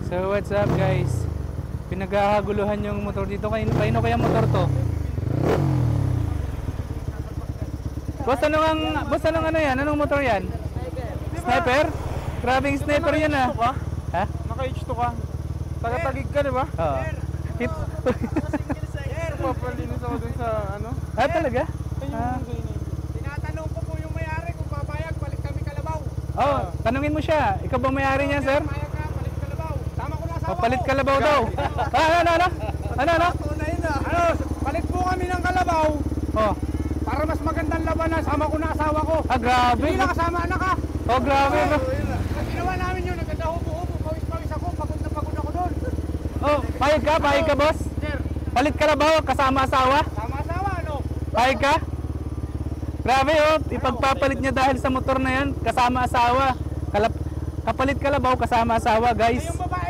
So what's up guys? Pinaghahaguluhan yung motor dito. Kaino kaya motor to? Boss, anong ano yan? Anong motor yan? Sniper? Grabing sniper yan ah. Ha? Naka-H2 ka. Taga-tagig ka, di ba? Oo. Hit. Papalinis ako dun sa ano. Ah, talaga? Tinatanong ko po yung may-ari kung papayag, balik kami Kalabaw. Oh, tanungin mo siya. Ikaw ba may-ari niya, sir? Papayag ka, balik Kalabaw. Tama ko na asawa O, palit ko. Kalabaw daw. Ano? Balik po kami ng Kalabaw Oh. para mas magandang labanan. Sama ko na asawa ko. Ah, grabe. Hindi na kasama anak ka. Oh, grabe. Ang ginawa namin yun, nagkadahubo-hubo, pawis-pawis ako, pagod na pagod ako doon. Oh, payag ka, boss. Sir, Palit Kalabaw kasama asawa. sama asawa, ano? Payag ka? Grabe oh, ipagpapalit niya dahil sa motor na yan, kasama asawa. Kapalit Kalabaw kasama asawa, guys. Yung babae